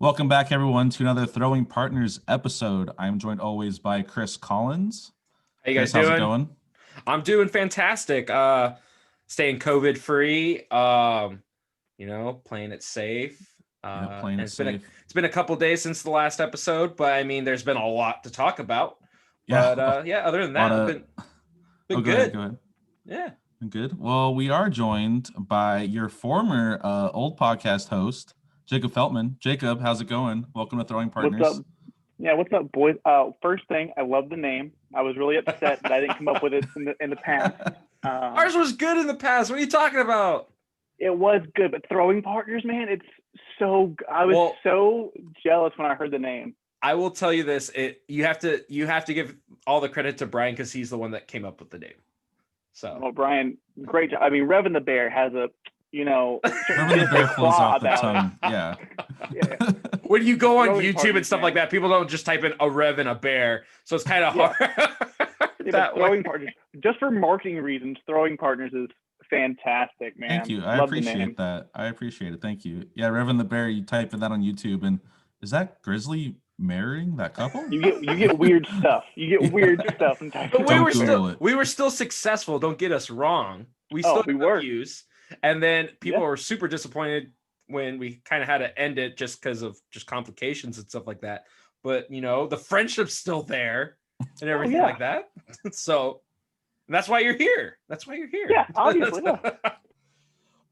Welcome back, everyone, to another Throwing Partners episode. I'm joined always by Chris Collins. How you guys Chris, how's it doing? going? I'm doing fantastic. Staying COVID free. Playing it safe. Yeah, playing And it safe. it's been a couple days since the last episode, but I mean, there's been a lot to talk about. Yeah, But yeah, other than a lot that, I've of. been Oh, go ahead. good. Go ahead. Yeah. Good. Well, we are joined by your former old podcast host, Jacob Feltman. Jacob, how's it going? Welcome to Throwing What's up? Partners. Yeah, what's up, boys? First thing, I love the name. I was really upset that I didn't come up with it in the past. Ours was good in the past. What are you talking about? It was good, but throwing partners, man, it's so. I was so jealous when I heard the name. I will tell you this: you have to give all the credit to Brian because he's the one that came up with the name. So, well, Brian, great job. I mean, Revin the Bear has a, Remember the bear flows off the tongue. Yeah. Yeah. When you go on Throwing YouTube partners, and stuff like that, people don't just type in a rev and a bear, so it's kind of hard. Yeah, throwing partners, just for marketing reasons, throwing partners is fantastic, man. Thank you. I appreciate that. I appreciate it. Thank you. Yeah, Reverend the Bear, you type in that on YouTube, and is that Grizzly marrying that couple? You get weird stuff. You get weird stuff. But we were still successful. Don't get us wrong. We still were views, and then people were super disappointed when we kind of had to end it just because of just complications and stuff like that. But the friendship's still there and everything like that. So that's why you're here. That's why you're here. Yeah, obviously. Yeah.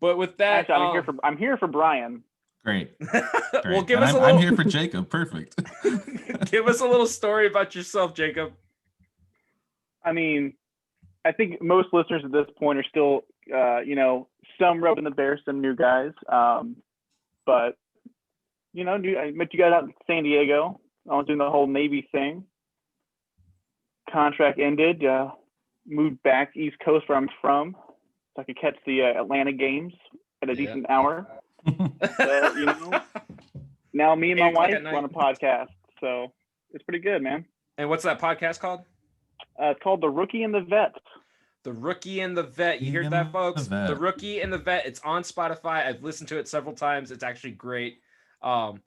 But with that, actually, I'm here for Brian. Great. Well, I'm here for Jacob. Perfect. Give us a little story about yourself, Jacob. I mean, I think most listeners at this point are still, some rubbing the bear, some new guys. But I met you guys out in San Diego. I was doing the whole Navy thing. Contract ended. Moved back East Coast where I'm from, so I could catch the Atlanta games at a decent hour. Now me and my wife run a podcast, so it's pretty good, man. And what's that podcast called? It's called The Rookie and the Vet. The Rookie and the Vet. You heard that, folks? The Rookie and the Vet. It's on Spotify. I've listened to it several times. It's actually great. And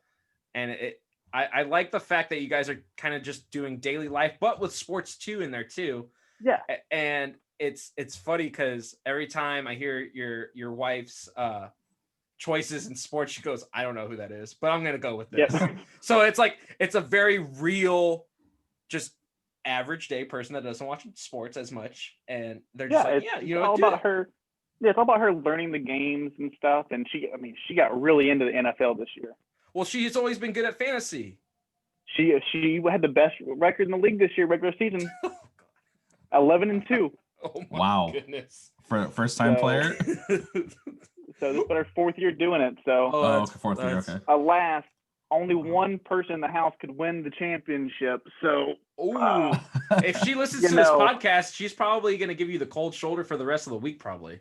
I like the fact that you guys are kind of just doing daily life, but with sports too in there too. Yeah. And it's funny because every time I hear your wife's choices in sports, she goes, I don't know who that is, but I'm gonna go with this. Yep. So it's a very real, just average day person that doesn't watch sports as much, and they're just it's all about her. Yeah, it's all about her learning the games and stuff, and she got really into the NFL this year. Well, she's always been good at fantasy. She had the best record in the league this year, regular season. 11-2. Oh my goodness! For first time player. So this is her fourth year doing it. So fourth year. Okay. Alas, only one person in the house could win the championship. So, if she listens to this podcast, she's probably going to give you the cold shoulder for the rest of the week. Probably.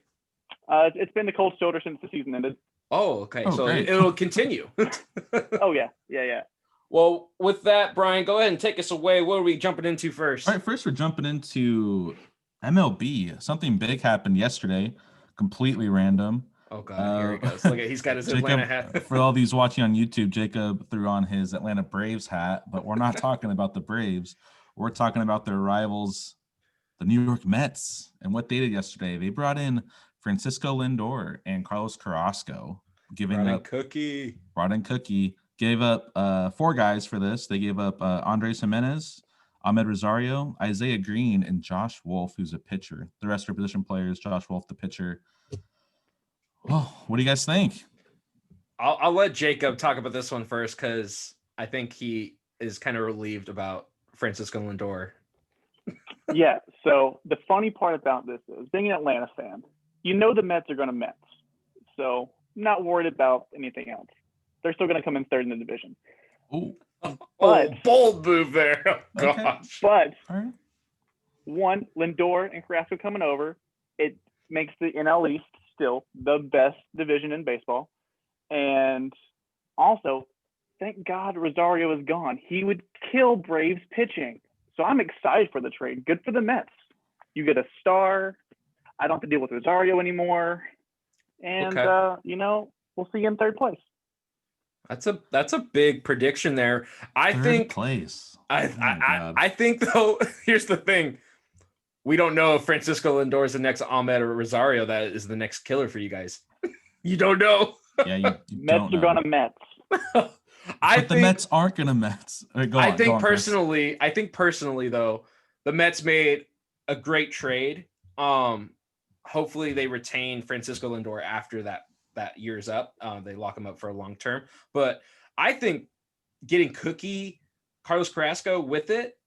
It's been the cold shoulder since the season ended. Oh, okay. So it'll continue. Oh yeah. Well, with that, Brian, go ahead and take us away. What are we jumping into first? All right, first we're jumping into MLB. Something big happened yesterday, completely random. Oh God, here he goes. Look at he's got his Atlanta hat. For all these watching on YouTube, Jacob threw on his Atlanta Braves hat, but we're not talking about the Braves. We're talking about their rivals, the New York Mets. And what they did yesterday, they brought in Francisco Lindor and Carlos Carrasco, brought in Cookie, gave up 4 guys for this. They gave up Andres Jimenez, Ahmed Rosario, Isaiah Green, and Josh Wolf, who's a pitcher. The rest are position players. Josh Wolf, the pitcher. Oh, what do you guys think? I'll let Jacob talk about this one first because I think he is kind of relieved about Francisco Lindor. Yeah. So the funny part about this is being an Atlanta fan, the Mets are going to Mets. So not worried about anything else. They're still going to come in third in the division. Ooh. Bold move there. Oh, gosh. But one, Lindor and Carrasco coming over, it makes the NL East still the best division in baseball. And also, thank God Rosario is gone. He would kill Braves pitching. So I'm excited for the trade. Good for the Mets. You get a star. I don't have to deal with Rosario anymore. And, we'll see you in third place. That's a big prediction there. I Third think place. I think though, here's the thing. We don't know if Francisco Lindor is the next Ahmed or Rosario that is the next killer for you guys. You don't know. Yeah, you Mets don't are know. gonna Mets. The Mets aren't gonna Mets. I think personally though, the Mets made a great trade. Hopefully they retain Francisco Lindor after that year's up. They lock him up for a long term. But I think getting Carlos Carrasco with it,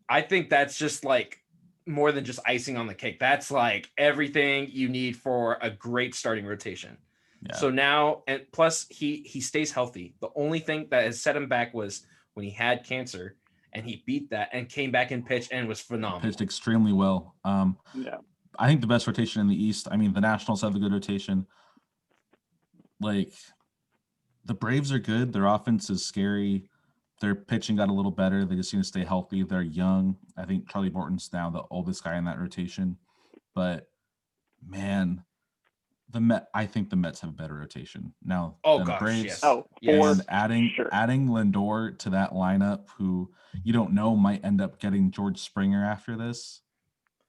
I think that's just like more than just icing on the cake. That's like everything you need for a great starting rotation. Yeah. So now, and plus he stays healthy. The only thing that has set him back was when he had cancer, and he beat that and came back and pitched and was phenomenal. Pitched extremely well. Yeah. I think the best rotation in the East. I mean, the Nationals have a good rotation. Like, the Braves are good. Their offense is scary. Their pitching got a little better. They just need to stay healthy. They're young. I think Charlie Morton's now the oldest guy in that rotation. But, man, I think the Mets have a better rotation now than the Braves. Yes. And adding Lindor to that lineup, who you don't know might end up getting George Springer after this,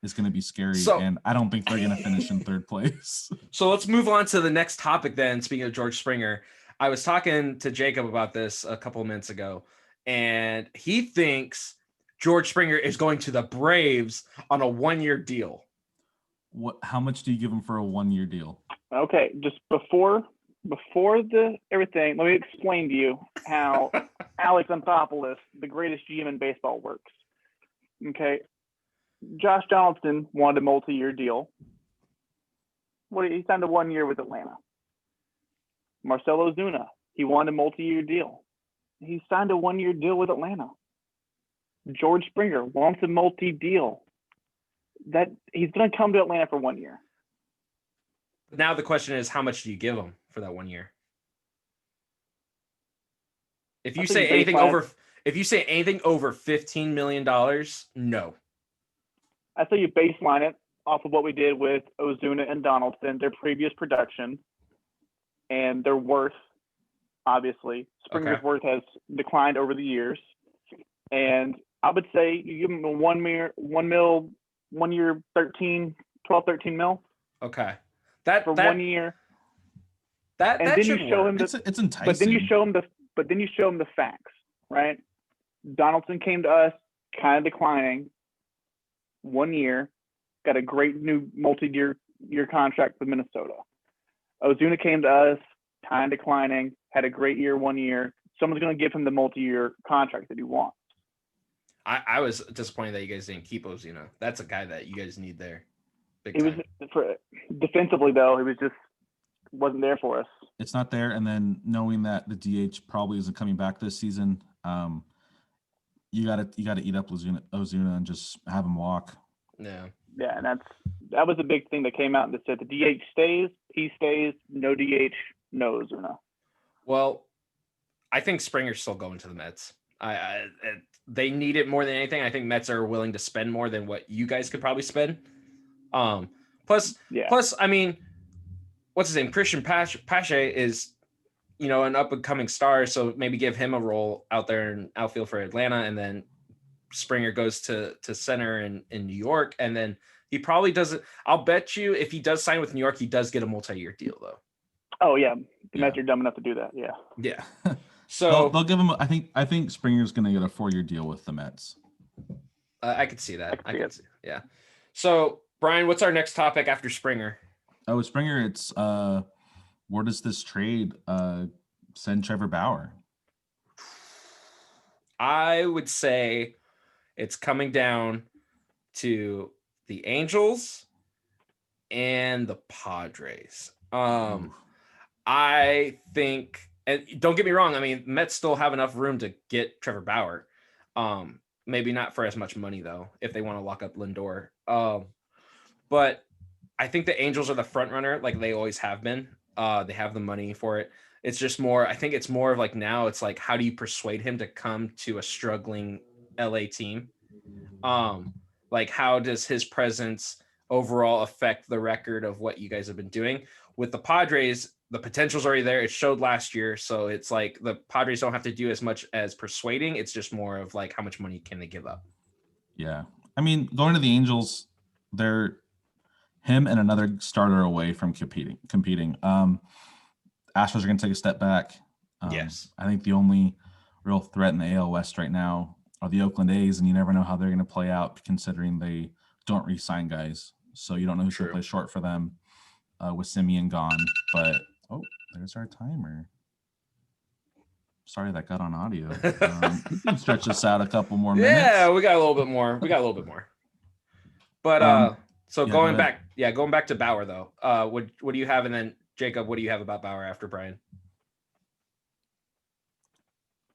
is going to be scary. And I don't think they're going to finish in third place. So let's move on to the next topic then. Speaking of George Springer, I was talking to Jacob about this a couple of minutes ago, and he thinks George Springer is going to the Braves on a 1-year deal. How much do you give him for a 1-year deal? Okay, just before the everything, let me explain to you how Alex Anthopoulos, the greatest GM in baseball, works. Okay, Josh Donaldson wanted a multi-year deal. He signed a 1 year with Atlanta. Marcell Ozuna, he wanted a multi-year deal. He signed a 1-year deal with Atlanta. George Springer wants a multi-deal. That he's going to come to Atlanta for 1 year. Now the question is, how much do you give him for that 1 year? If you say anything over $15 million, no. I say you baseline it off of what we did with Ozuna and Donaldson, their previous production, and their worth. Obviously, Springer's worth has declined over the years, and I would say you give him a 1 year, 13 mil. Okay. For 1 year. That then should you show work. him it's enticing. But then you show him the facts, right? Donaldson came to us kind of declining. 1 year, got a great new multi-year contract with Minnesota. Ozuna came to us kind of declining, had a great year 1 year. Someone's going to give him the multi-year contract that he wants. I was disappointed that you guys didn't keep Ozuna. That's a guy that you guys need there. Defensively though, he wasn't there for us. It's not there, and then knowing that the DH probably isn't coming back this season, you gotta eat up Ozuna and just have him walk. Yeah, and that was a big thing that came out and said the DH stays, he stays, no DH, no Ozuna. Well, I think Springer's still going to the Mets. They need it more than anything. I think Mets are willing to spend more than what you guys could probably spend. Plus, I mean, what's his name? Christian Pache is, an up and coming star. So maybe give him a role out there in outfield for Atlanta, and then Springer goes to center in New York, and then he probably doesn't. I'll bet you if he does sign with New York, he does get a multi-year deal though. Oh yeah, the Mets are dumb enough to do that. Yeah. Yeah. So they'll give him. I think Springer's going to get a 4-year deal with the Mets. I could see that. I could see. Yeah. So Brian, what's our next topic after Springer? Oh, Springer. It's where does this trade send Trevor Bauer? I would say it's coming down to the Angels and the Padres. I think, and don't get me wrong, I mean, Mets still have enough room to get Trevor Bauer. Maybe not for as much money though, if they want to lock up Lindor. But I think the Angels are the front runner, like they always have been. They have the money for it. It's just more, I think it's more of like now it's like, how do you persuade him to come to a struggling LA team? Like how does his presence overall affect the record of what you guys have been doing? With the Padres, the potential's already there. It showed last year. So it's like the Padres don't have to do as much as persuading. It's just more of like how much money can they give up? Yeah. I mean, going to the Angels, they're him and another starter away from competing. Astros are going to take a step back. Yes. I think the only real threat in the AL West right now are the Oakland A's, and you never know how they're going to play out considering they don't re-sign guys. So you don't know who's going to play short for them with Simeon gone. But, there's our timer. Sorry that got on audio. We can stretch this out a couple more minutes. Yeah, we got a little bit more. But going back to Bauer though. What do you have? And then Jacob, what do you have about Bauer after Brian?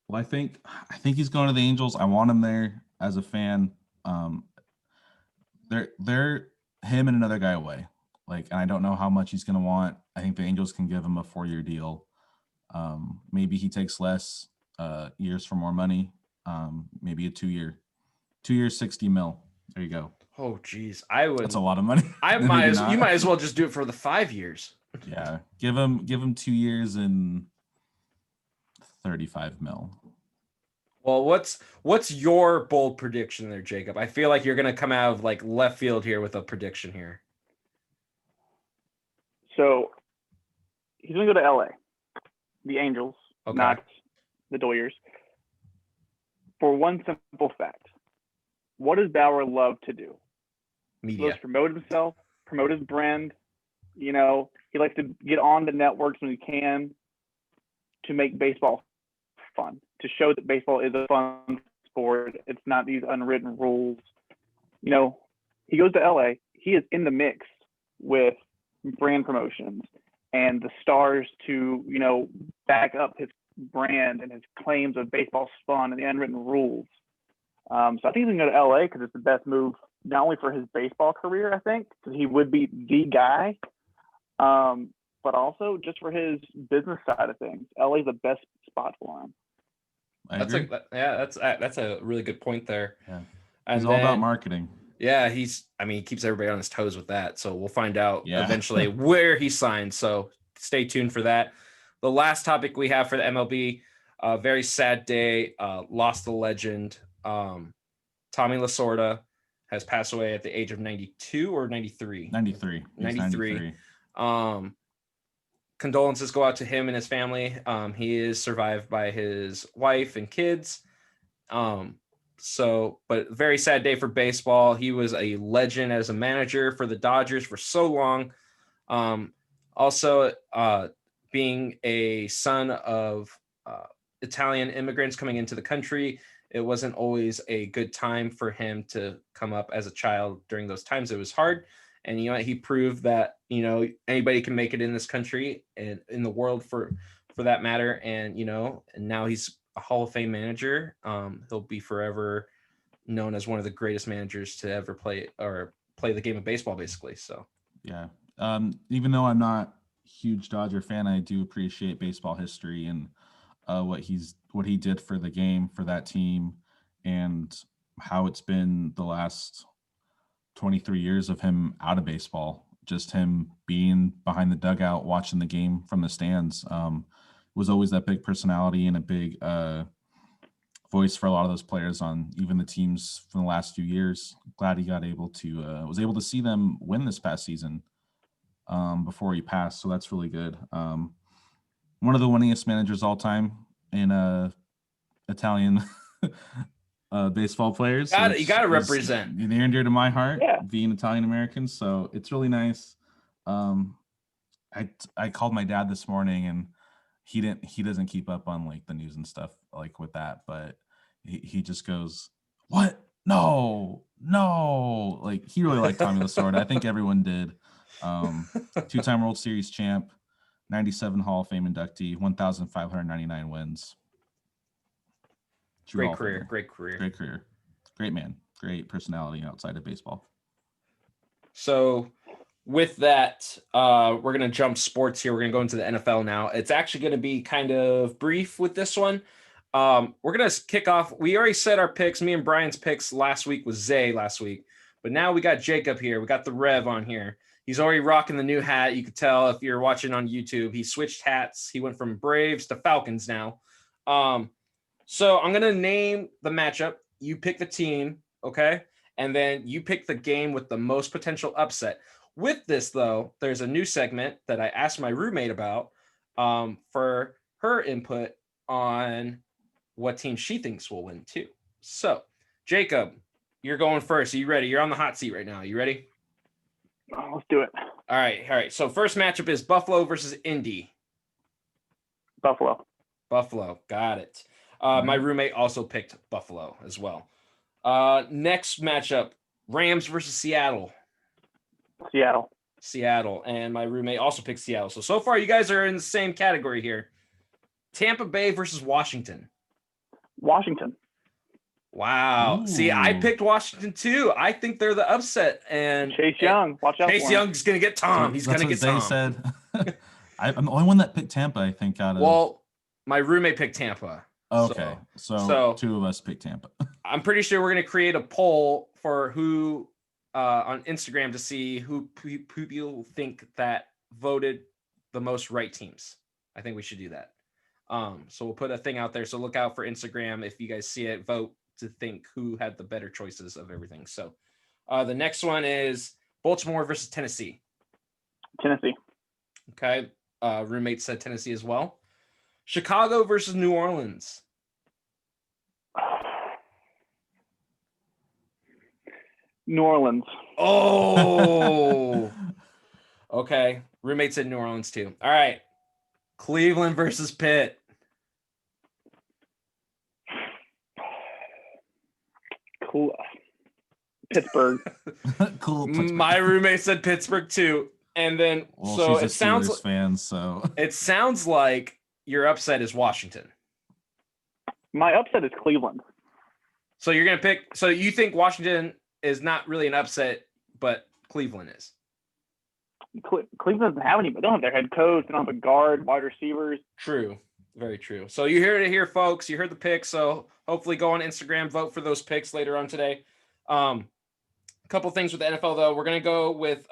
Well, I think he's going to the Angels. I want him there as a fan. They're him and another guy away. And I don't know how much he's going to want. I think the Angels can give him a 4-year deal. Maybe he takes less years for more money. Maybe a 2-year, 60 mil. There you go. Oh, geez. That's a lot of money. You might as well just do it for the 5 years. Yeah. Give him 2 years and 35 mil. Well, what's your bold prediction there, Jacob? I feel like you're going to come out of left field here with a prediction here. So he's going to go to LA, the Angels, not the Doyers. For one simple fact, what does Bauer love to do? Media. He loves to promote himself, promote his brand. He likes to get on the networks when he can to make baseball fun, to show that baseball is a fun sport. It's not these unwritten rules. He goes to LA. He is in the mix with brand promotions and the stars to, back up his brand and his claims of baseball's fun and the unwritten rules. So I think he's going to go to LA because it's the best move, not only for his baseball career, I think, because he would be the guy, but also just for his business side of things. LA is the best spot for him. That's a really good point there. Yeah. It's all about marketing. Yeah, he keeps everybody on his toes with that. So we'll find out eventually where he signs. So stay tuned for that. The last topic we have for the MLB, very sad day, lost the legend. Tommy Lasorda has passed away at the age of 92 or 93? 93. Condolences go out to him and his family. He is survived by his wife and kids. But very sad day for baseball. He was a legend as a manager for the Dodgers for so long. Also, being a son of Italian immigrants coming into the country, it wasn't always a good time for him to come up as a child. During those times, it was hard. And, he proved that, anybody can make it in this country and in the world for that matter. And, and now he's a Hall of Fame manager. He'll be forever known as one of the greatest managers to ever play the game of baseball, basically. So, yeah. Even though I'm not a huge Dodger fan, I do appreciate baseball history and what he did for the game, for that team, and how it's been the last 23 years of him out of baseball. Just him being behind the dugout, watching the game from the stands. Was always that big personality and a big voice for a lot of those players on even the teams from the last few years. Glad he was able to see them win this past season before he passed. So that's really good. One of the winningest managers all time in Italian baseball players. You got to represent. Near and dear to my heart, being Italian American. So it's really nice. I called my dad this morning and he doesn't keep up on the news and stuff with that, but he just goes, "What? No." He really liked Tommy Lasorda. I think everyone did. 2-time World Series champ, 97 Hall of Fame inductee, 1,599 wins. Great career. Great man. Great personality outside of baseball. So with that, we're going to jump sports here. We're going to go into the NFL now. It's actually going to be kind of brief with this one. We're going to kick off. We already said our picks. Me and Brian's picks last week was Zay last week. But now we got Jacob here. We got the Rev on here. He's already rocking the new hat. You could tell if you're watching on YouTube. He switched hats. He went from Braves to Falcons now. So I'm going to name the matchup. You pick the team, okay? And then you pick the game with the most potential upset. With this, though, there's a new segment that I asked my roommate about for her input on what team she thinks will win, too. So, Jacob, you're going first. Are you ready? You're on the hot seat right now. You ready? Oh, let's do it. All right. So, first matchup is Buffalo versus Indy. Buffalo. Got it. My roommate also picked Buffalo as well. Next matchup, Rams versus Seattle. Seattle. And my roommate also picked Seattle. So far, you guys are in the same category here. Tampa Bay versus Washington. Washington. Wow. Ooh. See, I picked Washington too. I think they're the upset. And Chase Young. Watch out. Chase Young's going to get Tom. He's going to get Tom. Said. I'm the only one that picked Tampa, I think, out of. Well, my roommate picked Tampa. Okay. So two of us picked Tampa. I'm pretty sure we're going to create a poll for who on Instagram to see who people think that voted the most right teams. I think we should do that. So we'll put a thing out there. So look out for Instagram. If you guys see it, vote to think who had the better choices of everything. So the next one is Baltimore versus Tennessee. Tennessee. Okay. Roommate said Tennessee as well. Chicago versus New Orleans. New Orleans. Oh. Okay. Roommate said New Orleans too. All right. Cleveland versus Pitt. Cool. Pittsburgh. Cool. Pittsburgh. My roommate said Pittsburgh too. And then so it sounds fan, so it sounds like your upset is Washington. My upset is Cleveland. So you're gonna pick. So you think Washington is not really an upset, but Cleveland is. Cleveland doesn't have any, but they don't have their head coach. They don't have a guard, wide receivers. True. Very true. So you heard it here, folks. You heard the picks. So hopefully go on Instagram, vote for those picks later on today. A couple things with the NFL, though. We're going to go with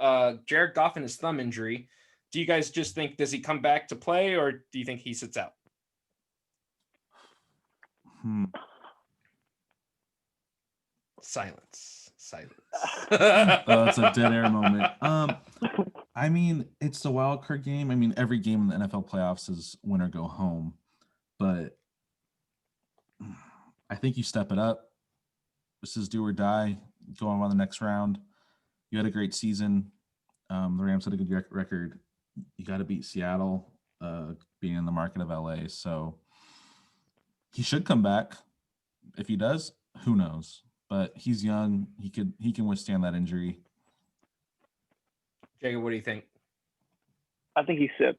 Jared Goff and his thumb injury. Do you guys just think, does he come back to play, or do you think he sits out? Silence. It's a dead air moment. I mean, it's the wild card game. I mean, every game in the NFL playoffs is win or go home, but I think you step it up. This is do or die. Go on the next round. You had a great season. The Rams had a good record. You got to beat Seattle, being in the market of LA. So he should come back. If he does, who knows? But he's young. He can withstand that injury. Jacob, what do you think? I think he sits.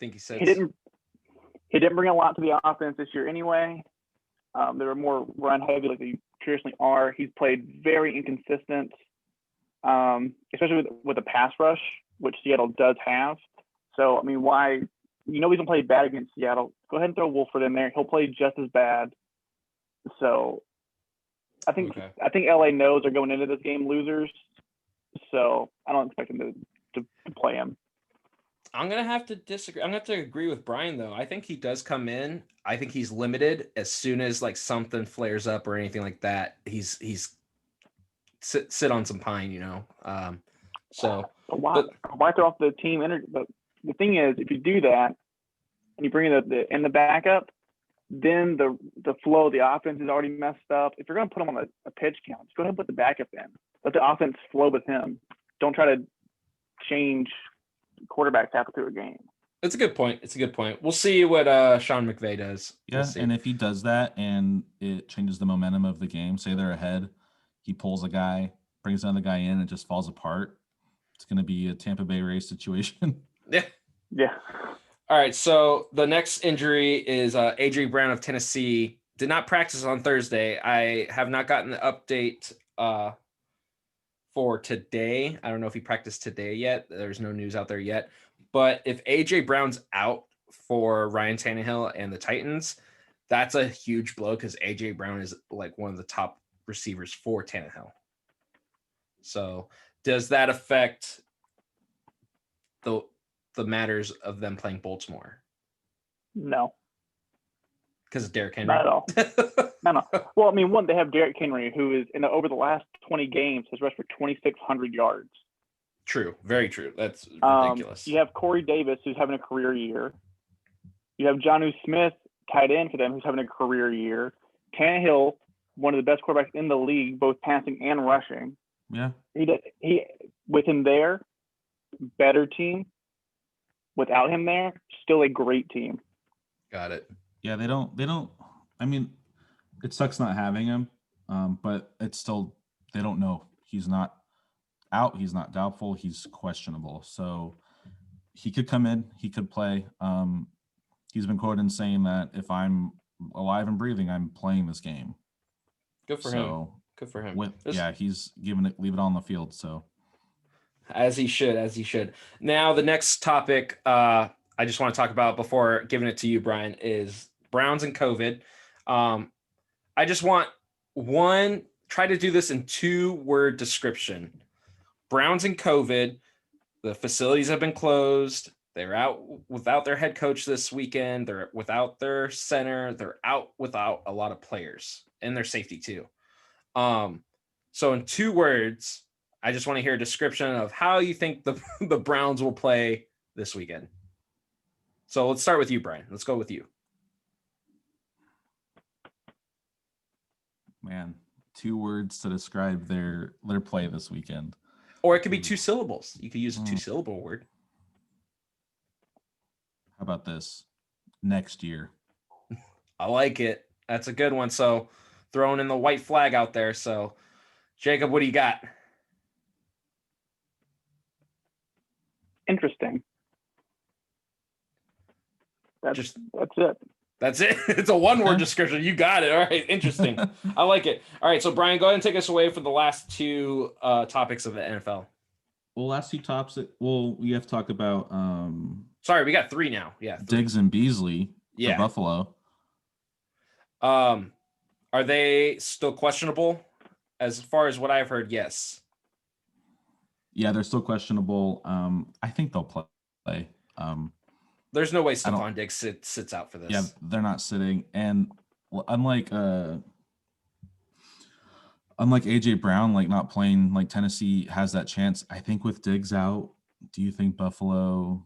Think he sits? He didn't bring a lot to the offense this year anyway. They were more run heavy like they traditionally are. He's played very inconsistent, especially with the pass rush, which Seattle does have. So I mean, why? He's gonna play bad against Seattle. Go ahead and throw Wolford in there. He'll play just as bad. So I think LA knows they're going into this game losers. So I don't expect him to play him. I'm gonna have to disagree. I'm gonna have to agree with Brian though. I think he does come in. I think he's limited as soon as like something flares up or anything like that. He's sit on some pine, you know. Why throw off the team energy? But the thing is, if you do that and you bring in the backup, then the flow of the offense is already messed up. If you're going to put him on a pitch count, just go ahead and put the backup in. Let the offense flow with him. Don't try to change quarterbacks halfway through a game. It's a good point. We'll see what Sean McVay does. Yeah, and if he does that and it changes the momentum of the game, say they're ahead, he pulls a guy, brings another guy in, and it just falls apart. It's going to be a Tampa Bay Rays situation. Yeah. All right, so the next injury is A.J. Brown of Tennessee. Did not practice on Thursday. I have not gotten the update for today. I don't know if he practiced today yet. There's no news out there yet. But if A.J. Brown's out for Ryan Tannehill and the Titans, that's a huge blow because A.J. Brown is like one of the top receivers for Tannehill. So does that affect the matters of them playing Baltimore? No, Because of Derrick Henry. not at all. No. Well, I mean, one, they have Derrick Henry, who is over the last 20 games has rushed for 2,600 yards. True, very true. That's ridiculous. You have Corey Davis, who's having a career year. You have Jonnu Smith, tight end for them, who's having a career year. Tannehill, one of the best quarterbacks in the league, both passing and rushing. Yeah. He with him there, better team. Without him there, still a great team. Got it. Yeah, they don't. I mean, it sucks not having him, but it's still, they don't know. He's not out. He's not doubtful. He's questionable. So he could come in. He could play. He's been quoted saying that if I'm alive and breathing, I'm playing this game. Good for him. Good for him. He's leave it on the field. So as he should. Now the next topic I just want to talk about before giving it to you, Brian, is Browns and COVID. I just want try to do this in 2-word description. Browns and COVID. The facilities have been closed. They're out without their head coach this weekend. They're without their center. They're out without a lot of players and their safety too. So in 2 words, I just want to hear a description of how you think the Browns will play this weekend. So let's start with you, Brian. Let's go with you. Man, 2 words to describe their play this weekend. Or it could be 2 syllables. You could use a 2-syllable word. How about this? Next year. I like it. That's a good one. So throwing in the white flag out there. So Jacob, what do you got? Interesting. That's it. That's it. It's a 1-word description. You got it. All right. Interesting. I like it. All right. So Brian, go ahead and take us away for the last 2 topics of the NFL. Well, last 2 tops. We have to talk about. Sorry, we got 3 now. Yeah. 3. Diggs and Beasley. Yeah. For Buffalo. Are they still questionable? As far as what I've heard, yes. Yeah, they're still questionable. I think they'll play. There's no way Stephon Diggs sits out for this. Yeah, they're not sitting. And unlike AJ Brown, not playing, Tennessee has that chance. I think with Diggs out, do you think Buffalo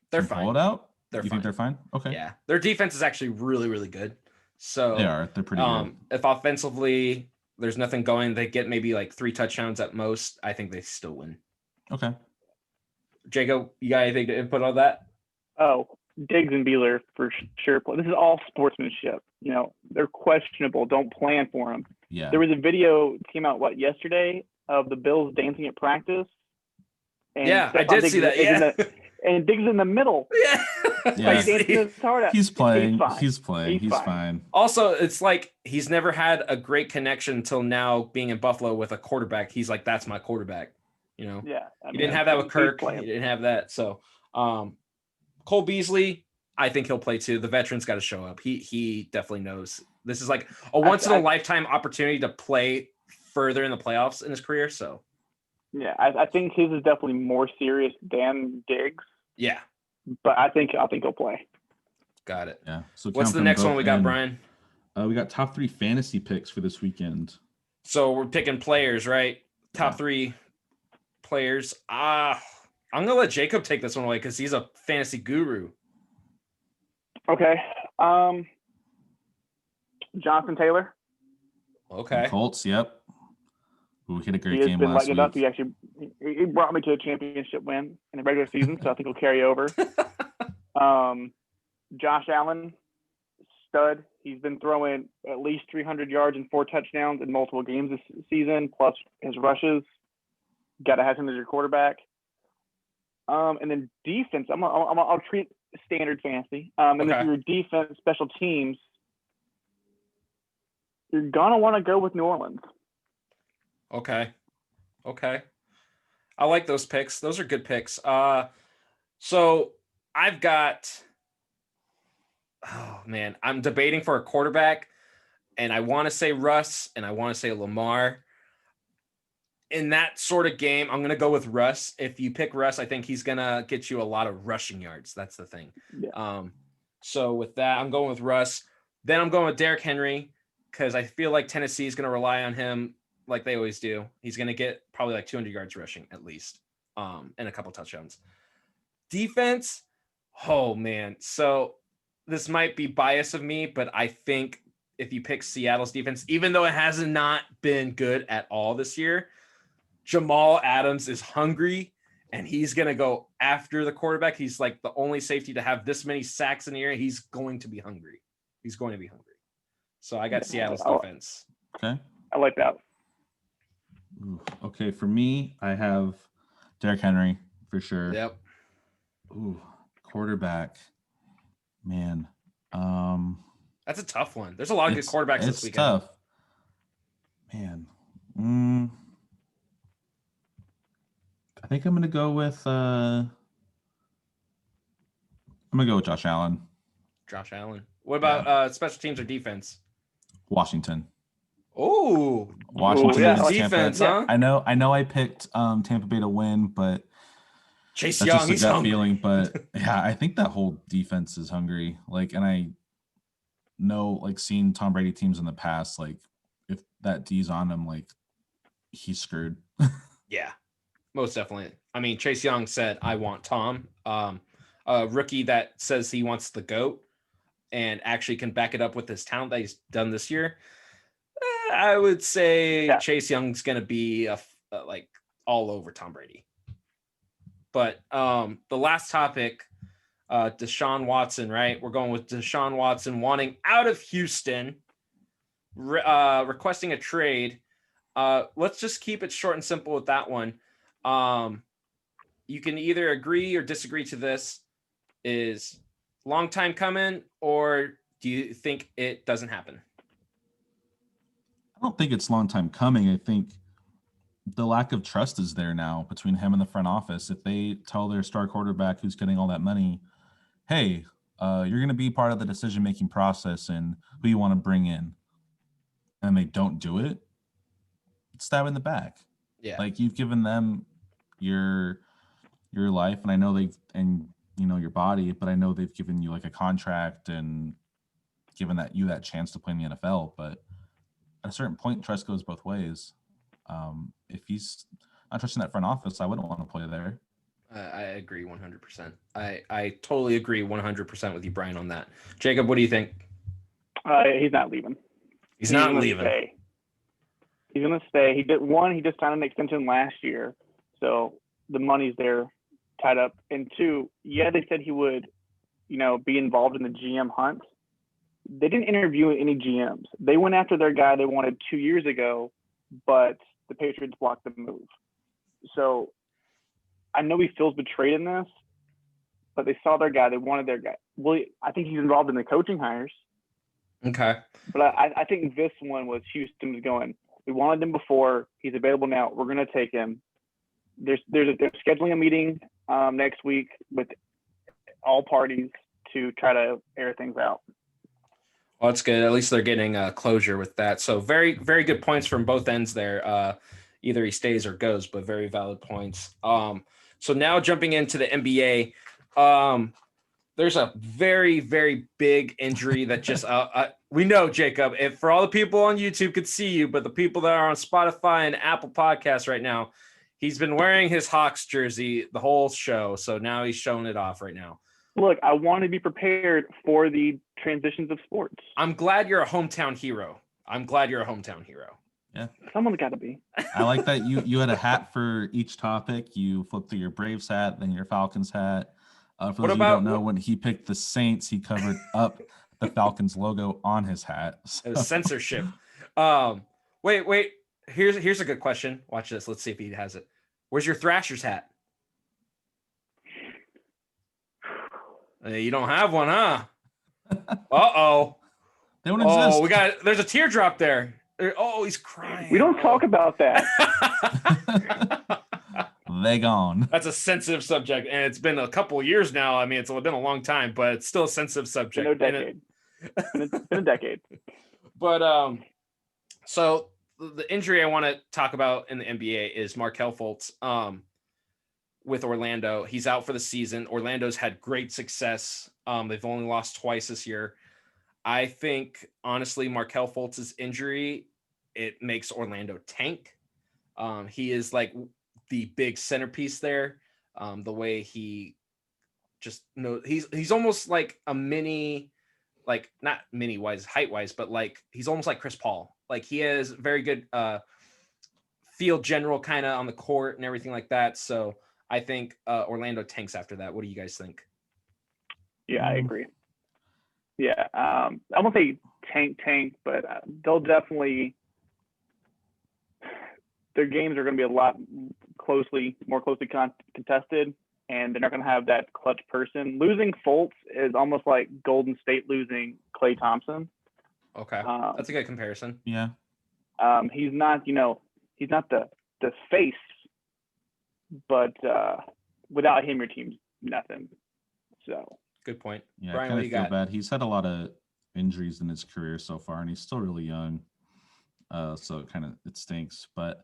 they're fine? Pull it out? You think they're fine? Okay. Yeah, their defense is actually really, really good. So they're pretty good. If offensively there's nothing going, they get maybe 3 touchdowns at most. I think they still win. Okay. Jacob, you got anything to input on that? Oh, Diggs and Beasley for sure. This is all sportsmanship. They're questionable. Don't plan for them. Yeah. There was a video came out yesterday of the Bills dancing at practice. And I did see that. Yeah. And Diggs in the middle. Yeah. He's playing. He's fine. Also, it's he's never had a great connection until now being in Buffalo with a quarterback. He's that's my quarterback. Yeah. He didn't have that with Kirk. He didn't have that. So, Cole Beasley, I think he'll play too. The veteran's got to show up. He definitely knows. This is a once in a lifetime opportunity to play further in the playoffs in his career. So, yeah, I think his is definitely more serious than Diggs. Yeah, but I think he'll play. Got it. Yeah. So what's the next one we got, Brian? We got top 3 fantasy picks for this weekend. So we're picking players, right? Top 3 players. I'm gonna let Jacob take this one away because he's a fantasy guru. Okay. Jonathan Taylor. Okay. Colts. Yep. We hit a great game last week. He has been lighting it up. He actually brought me to a championship win in the regular season, so I think he'll carry over. Josh Allen, stud. He's been throwing at least 300 yards and 4 touchdowns in multiple games this season, plus his rushes. Got to have him as your quarterback. And then defense, I'll treat standard fantasy. And then for your defense, special teams, you're gonna want to go with New Orleans. Okay. I like those picks. Those are good picks. So I've got, I'm debating for a quarterback, and I want to say Russ and I want to say Lamar. in that sort of game, I'm going to go with Russ. If you pick Russ, I think he's going to get you a lot of rushing yards. That's the thing. Yeah. So with that, I'm going with Russ. Then I'm going with Derrick Henry because I feel like Tennessee is going to rely on him like they always do. He's going to get probably like 200 yards rushing at least, and a couple touchdowns. Defense, oh man. So this might be bias of me, but I think if you pick Seattle's defense, even though it has not been good at all this year, Jamal Adams is hungry and he's going to go after the quarterback. He's like the only safety to have this many sacks in the air. He's going to be hungry. So I got Seattle's defense. Okay. I like that. Ooh, okay. For me, I have Derrick Henry for sure. Yep. Ooh, quarterback. Man. That's a tough one. There's a lot of good quarterbacks this weekend. It's tough. Man. I think I'm gonna go with Josh Allen. Josh Allen. What about special teams or defense? Washington. Oh, Washington yeah, defense, huh? I know I picked Tampa Bay to win, but Chase that's Young, just a he's gut hungry. feeling. But yeah, I think that whole defense is hungry. Like, and I know, like, seeing Tom Brady teams in the past, like, if that D's on him, like, he's screwed. Yeah, most definitely. I mean, Chase Young said, "I want Tom." A rookie that says he wants the GOAT and actually can back it up with his talent that he's done this year. I would say Chase Young's going to be like all over Tom Brady. But the last topic, Deshaun Watson, right? We're going with Deshaun Watson wanting out of Houston, requesting a trade. Let's just keep it short and simple with that one. You can either agree or disagree to this. Is long time coming, or do you think it doesn't happen? I don't think it's long time coming. I think the lack of trust is there now between him and the front office. If they tell their star quarterback who's getting all that money, hey, you're going to be part of the decision-making process and who you want to bring in, and they don't do it, stab in the back. Yeah. Like, you've given them your life, and I know your body, but I know they've given you like a contract and given that chance to play in the NFL. But at a certain point, trust goes both ways. If he's not trusting that front office, I wouldn't want to play there. I agree 100%. I totally agree 100% with you, Brian, on that. Jacob, what do you think? He's not leaving. He's not leaving. Stay. He's going to stay. He just signed an extension last year, so the money's there tied up. And two, they said he would, be involved in the GM hunt. They didn't interview any GMs. They went after their guy they wanted 2 years ago, but the Patriots blocked the move. So I know he feels betrayed in this, but they saw their guy. They wanted their guy. Well, I think he's involved in the coaching hires. Okay. But I think this one was Houston was going, we wanted him before. He's available now. We're going to take him. They're scheduling a meeting next week with all parties to try to air things out. Well, that's good. At least they're getting closure with that. So very, very good points from both ends there. Either he stays or goes, but very valid points. So now jumping into the NBA, there's a very, very big injury that just we know, Jacob, if for all the people on YouTube could see you, but the people that are on Spotify and Apple Podcasts right now, he's been wearing his Hawks jersey the whole show. So now he's showing it off right now. Look, I want to be prepared for the transitions of sports. I'm glad you're a hometown hero. Yeah. Someone's got to be. I like that you had a hat for each topic. You flipped through your Braves hat, then your Falcons hat. For those of you who don't know, when he picked the Saints, he covered up the Falcons logo on his hat. So. It was censorship. Wait. Here's a good question. Watch this. Let's see if he has it. Where's your Thrashers hat? You don't have one, huh? Uh-oh. They don't exist. There's a teardrop there. Oh, he's crying. We don't talk about that. They gone. That's a sensitive subject, and it's been a couple of years now. I mean, it's been a long time, but it's still a sensitive subject. It's been a decade. But so the injury I want to talk about in the NBA is Markelle Fultz with Orlando. He's out for the season. Orlando's had great success. They've only lost twice this year. I think, honestly, Markelle Fultz's injury, it makes Orlando tank. He is like the big centerpiece there. The way he just knows, he's almost like a mini, like not mini wise, height wise, but like he's almost like Chris Paul. Like he has very good field general kind of on the court and everything like that. So I think Orlando tanks after that. What do you guys think? Yeah, I agree. Yeah, I won't say tank, but they'll definitely, their games are going to be a lot more closely contested, and they're not going to have that clutch person. Losing Fultz is almost like Golden State losing Klay Thompson. Okay, that's a good comparison. Yeah. He's not, he's not the face, but without him, your team's nothing. So. Good point. Yeah, Brian, I what do you feel got? bad. He's had a lot of injuries in his career so far, and he's still really young. So it stinks. But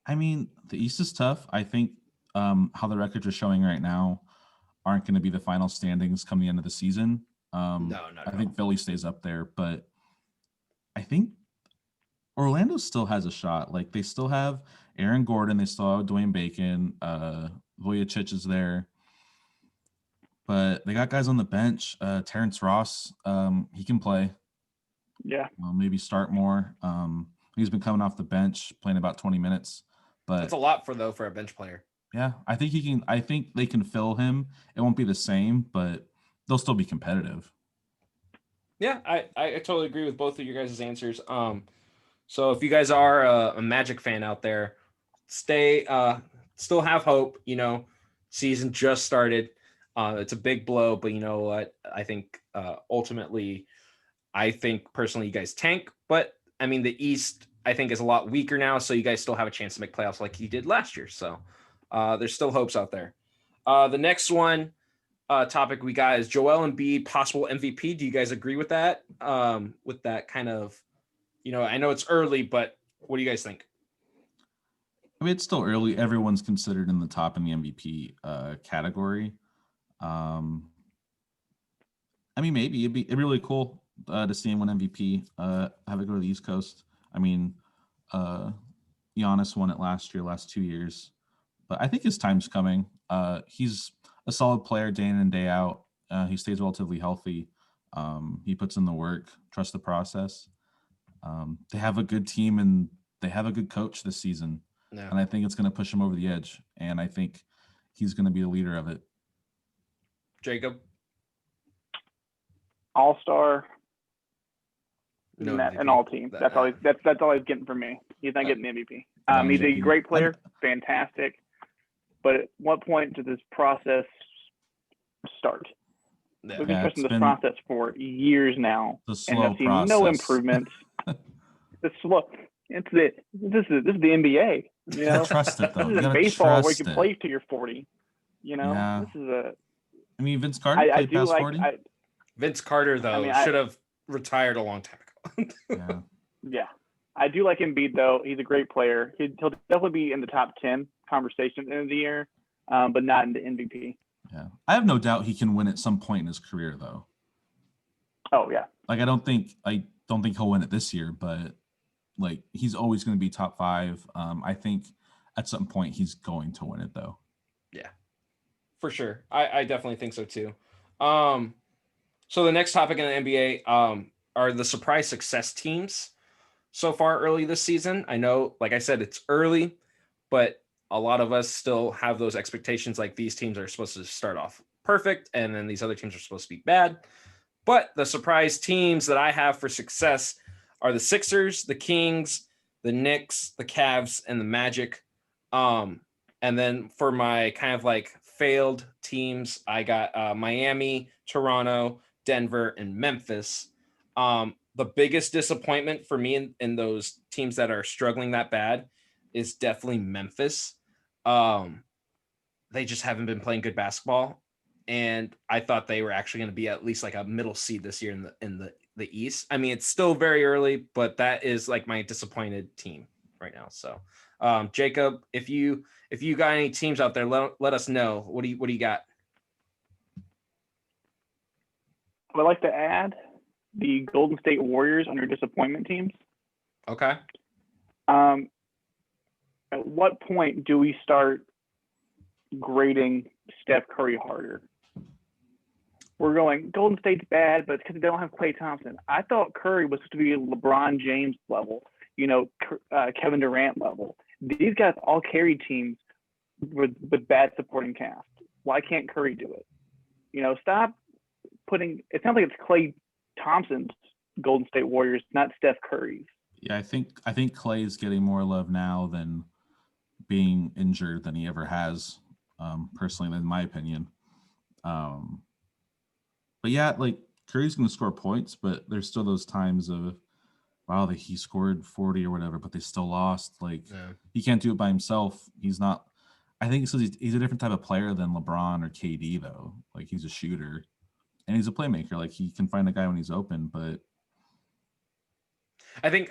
I mean, the East is tough. I think how the records are showing right now aren't going to be the final standings come the end of the season. No. I think Philly stays up there, but I think Orlando still has a shot. Like they still have Aaron Gordon, they still have Dwayne Bacon, Vujicic is there. But they got guys on the bench. Terrence Ross, he can play. Yeah. Maybe start more. He's been coming off the bench, playing about 20 minutes. But that's a lot for a bench player. Yeah, I think he can. I think they can fill him. It won't be the same, but they'll still be competitive. Yeah, I totally agree with both of your guys' answers. So if you guys are a Magic fan out there, still have hope. Season just started. It's a big blow, but you know what? I think ultimately, I think personally you guys tank. But I mean, the East I think is a lot weaker now, so you guys still have a chance to make playoffs like you did last year. So there's still hopes out there. The next one topic we got is Joel Embiid, possible MVP. Do you guys agree with that? With that kind of, I know it's early, but what do you guys think? I mean, it's still early. Everyone's considered in the top in the MVP category. I mean, maybe it'd be really cool to see him win MVP. Have it go to the East Coast. I mean, Giannis won it last 2 years, but I think his time's coming. He's a solid player day in and day out. He stays relatively healthy. He puts in the work, trusts the process. They have a good team and they have a good coach this season. Yeah. And I think it's going to push him over the edge. And I think he's going to be the leader of it. Jacob? All-star. No and all team. That's all he's getting from me. He's not getting the MVP. He's a great player, fantastic. But at what point does this process start? Yeah. We've been trusting this process for years now, and have seen no improvements. It's slow. This is the NBA. You gotta trust it though. This isn't baseball where you can play till you're 40. Yeah. This is a. I mean, Vince Carter played past 40. Vince Carter though should have retired a long time ago. Yeah, I do like Embiid though. He's a great player. He'll definitely be in the top 10 conversation at the end of the year, but not in the MVP. Yeah, I have no doubt he can win at some point in his career though. Oh yeah. Like I don't think he'll win it this year, but like he's always going to be top 5. I think at some point he's going to win it though. Yeah, for sure. I definitely think so too. So the next topic in the NBA are the surprise success teams so far early this season. I know, like I said, it's early, but a lot of us still have those expectations. Like these teams are supposed to start off perfect, and then these other teams are supposed to be bad. But the surprise teams that I have for success are the Sixers, the Kings, the Knicks, the Cavs, and the Magic. And then for my kind of like failed teams, I got Miami, Toronto, Denver, and Memphis. The biggest disappointment for me in those teams that are struggling that bad is definitely Memphis. They just haven't been playing good basketball. And I thought they were actually going to be at least like a middle seed this year in the the East. I mean, it's still very early, but that is like my disappointed team right now. So, Jacob, if you got any teams out there, let us know. What do you got? I would like to add the Golden State Warriors under disappointment teams. Okay. At what point do we start grading Steph Curry harder? We're going, Golden State's bad, but because they don't have Klay Thompson. I thought Curry was supposed to be LeBron James level, Kevin Durant level. These guys all carry teams with bad supporting cast. Why can't Curry do it? Stop putting. It sounds like it's Klay Thompson's Golden State Warriors, not Steph Curry's. Yeah, I think Klay is getting more love now than being injured than he ever has, personally, in my opinion. But yeah, like Curry's going to score points, but there's still those times of, wow, that he scored 40 or whatever, but they still lost. Like he can't do it by himself. He's not. I think so. He's a different type of player than LeBron or KD though. Like he's a shooter, and he's a playmaker. Like he can find a guy when he's open. But I think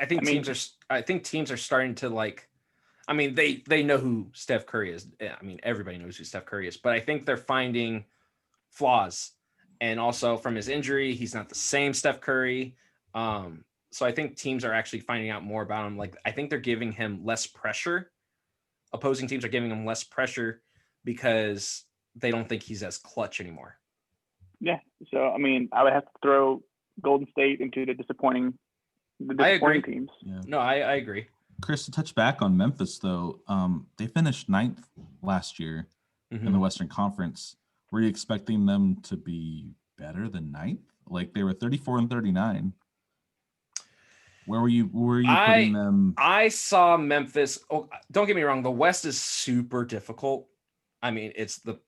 teams are starting to like. I mean, they know who Steph Curry is. I mean, everybody knows who Steph Curry is. But I think they're finding flaws. And also from his injury, he's not the same Steph Curry. So I think teams are actually finding out more about him. Like, I think they're giving him less pressure. Opposing teams are giving him less pressure because they don't think he's as clutch anymore. Yeah. So, I mean, I would have to throw Golden State into the disappointing teams. Yeah. No, I agree. Chris, to touch back on Memphis, though, they finished 9th last year in the Western Conference. Were you expecting them to be better than 9th? Like they were 34 and 39. Where were you putting them? I saw Memphis. Oh, don't get me wrong. The West is super difficult. I mean, it's the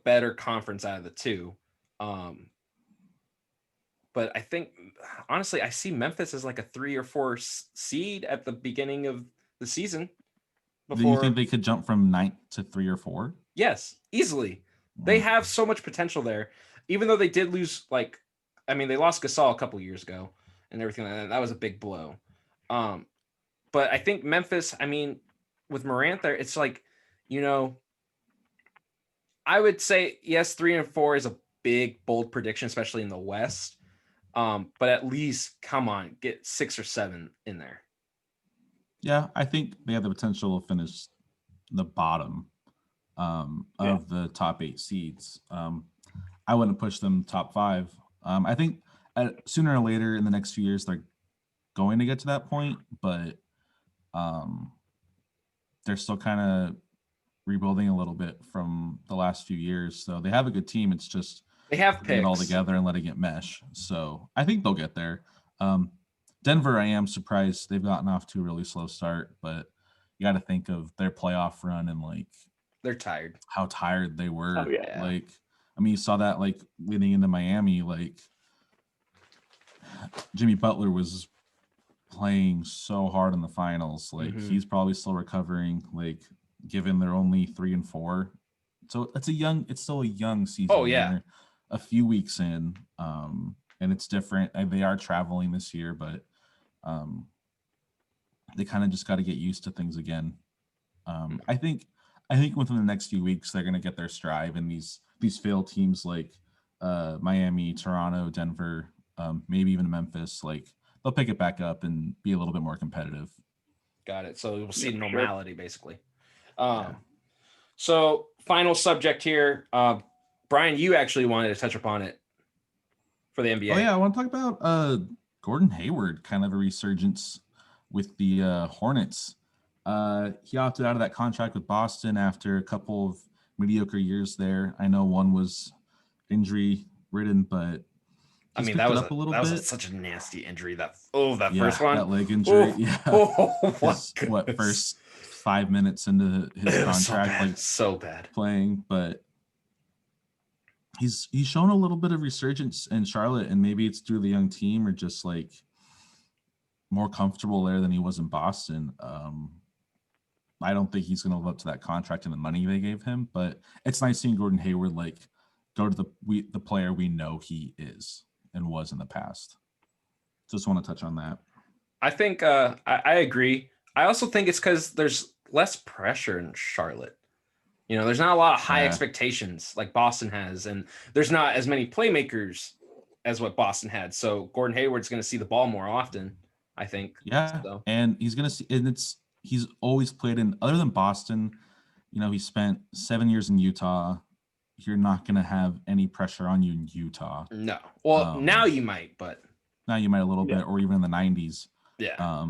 better conference out of the two. But I think honestly, I see Memphis as like a 3 or 4 seed at the beginning of the season. Do you think they could jump from 9th to 3 or 4? Yes, easily. They have so much potential there, even though they did lose. Like, I mean, they lost Gasol a couple years ago and everything like that. That was a big blow. But I think Memphis, I mean, with Morant there, it's like, I would say yes, 3 and 4 is a big, bold prediction, especially in the West. But at least, come on, get 6 or 7 in there. Yeah, I think they have the potential to finish the bottom of the top 8 seeds. I wouldn't push them top 5. I think sooner or later in the next few years they're going to get to that point, but they're still kind of rebuilding a little bit from the last few years. So they have a good team. It's just they have picks it all together and letting it mesh. So I think they'll get there. Denver, I am surprised they've gotten off to a really slow start, but you got to think of their playoff run and like they're tired. How tired they were. Oh, yeah. Like, I mean, you saw that like leading into Miami, like Jimmy Butler was playing so hard in the finals. Like he's probably still recovering, like given they're only 3 and 4. So it's still a young season. Oh yeah. They're a few weeks in. And it's different. They are traveling this year, but they kind of just got to get used to things again. I think within the next few weeks they're going to get their stride, and these failed teams like Miami, Toronto, Denver, maybe even Memphis, like they'll pick it back up and be a little bit more competitive. Got it. So we'll see normality basically. So final subject here, Brian, you actually wanted to touch upon it for the NBA. Oh yeah, I want to talk about Gordon Hayward, kind of a resurgence with the Hornets. He opted out of that contract with Boston after a couple of mediocre years there. I know one was injury ridden, but I mean that was such a nasty injury. That first one, that leg injury. What first 5 minutes into his contract, so bad playing, but he's shown a little bit of resurgence in Charlotte, and maybe it's through the young team or just like more comfortable there than he was in Boston. I don't think he's going to live up to that contract and the money they gave him, but it's nice seeing Gordon Hayward like go to the player we know he is and was in the past. Just want to touch on that. I think I agree. I also think it's because there's less pressure in Charlotte. There's not a lot of high expectations like Boston has, and there's not as many playmakers as what Boston had. So Gordon Hayward's going to see the ball more often, I think. Yeah, so. And he's going to see, and he's always played in, other than Boston, he spent 7 years in Utah. You're not going to have any pressure on you in Utah. No. Well, now you might, but. Now you might a little bit, or even in the 90s. Yeah.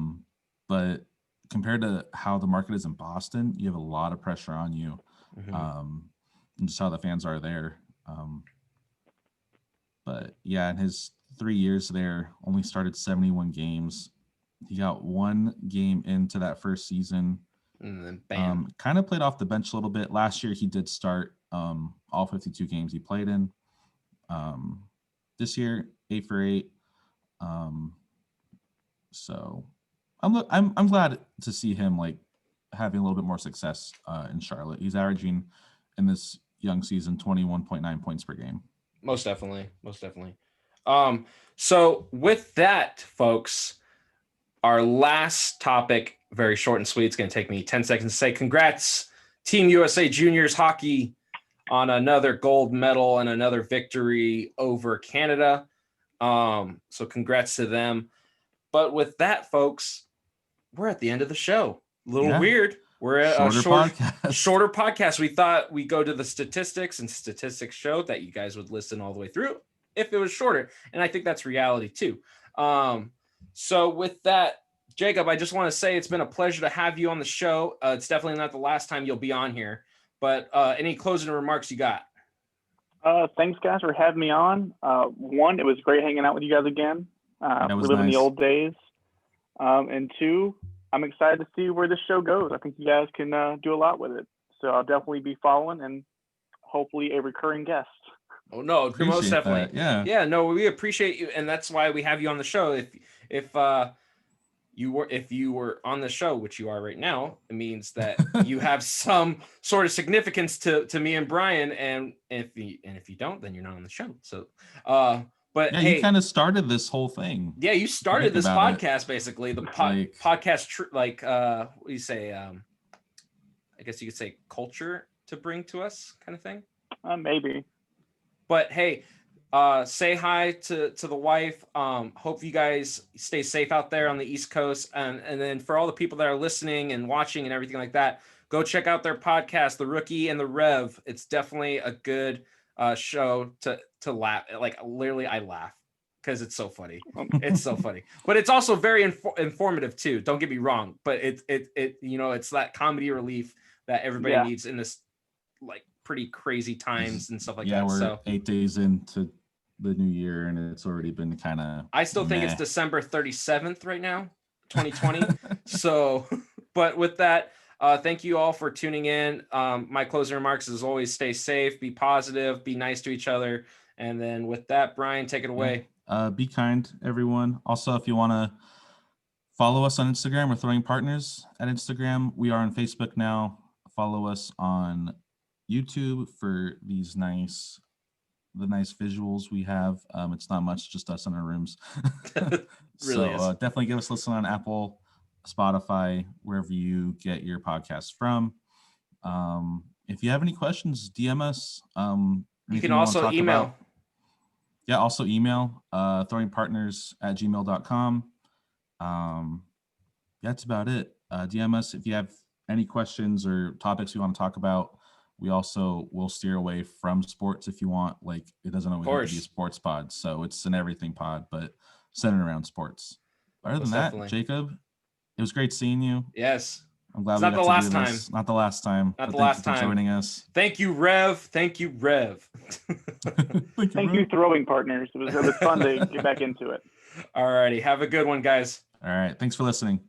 But compared to how the market is in Boston, you have a lot of pressure on you. And just how the fans are there. But yeah, in his 3 years there, only started 71 games. He got 1 game into that first season. And then bam. Kind of played off the bench a little bit. Last year he did start all 52 games he played in. This year, 8 for 8. So I'm glad to see him like having a little bit more success in Charlotte. He's averaging in this young season 21.9 points per game. Most definitely. So with that, folks, our last topic, very short and sweet. It's going to take me 10 seconds to say congrats, Team USA Juniors Hockey, on another gold medal and another victory over Canada. So congrats to them. But with that, folks, we're at the end of the show. A little weird. We're at a shorter podcast. We thought we'd go to the statistics, and statistics showed that you guys would listen all the way through if it was shorter. And I think that's reality too. So with that, Jacob, I just want to say it's been a pleasure to have you on the show. It's definitely not the last time you'll be on here, but any closing remarks you got? Thanks, guys, for having me on. One, it was great hanging out with you guys again. Reliving the old days. And two, I'm excited to see where this show goes. I think you guys can do a lot with it. So I'll definitely be following and hopefully a recurring guest. Oh, no, most definitely. That. Yeah, no, we appreciate you. And that's why we have you on the show. If you were on the show, which you are right now, it means that you have some sort of significance to me and Brian. And if you don't, then you're not on the show. So, but yeah, hey, you kind of started this whole thing. Yeah, you started this podcast basically. The podcast, what do you say? I guess you could say culture to bring to us, kind of thing. Maybe. But hey, say hi to the wife. Hope you guys stay safe out there on the East Coast, and then for all the people that are listening and watching and everything like that, go check out their podcast, The Rookie and the Rev. It's definitely a good show to laugh. Like literally, I laugh because it's so funny. It's so funny, but it's also very informative too. Don't get me wrong, but it it's that comedy relief that everybody needs in this like pretty crazy times and stuff like that. We're so 8 days into the new year and it's already been kind of. I still think it's December 37th right now, 2020. So, but with that. Thank you all for tuning in. My closing remarks is always stay safe, be positive, be nice to each other. And then with that, Brian, take it away. Be kind, everyone. Also, if you want to follow us on Instagram, we're Throwing Partners at Instagram. We are on Facebook now. Follow us on YouTube for the nice visuals we have. It's not much, just us in our rooms. Really so definitely give us a listen on Apple, Spotify, wherever you get your podcasts from. If you have any questions, DM us. You can also email. Also email throwingpartners@gmail.com. That's about it. DM us if you have any questions or topics you want to talk about. We also will steer away from sports if you want. Like it doesn't always have to be a sports pod, so it's an everything pod, but centered around sports. Other than that, Jacob, it was great seeing you. Yes. I'm glad it's not the last time. Not the last time. Not the last time. For joining us. Thank you, Rev. Thank you, Rev. Thank you, Throwing Partners. It was fun to get back into it. All righty. Have a good one, guys. All right. Thanks for listening.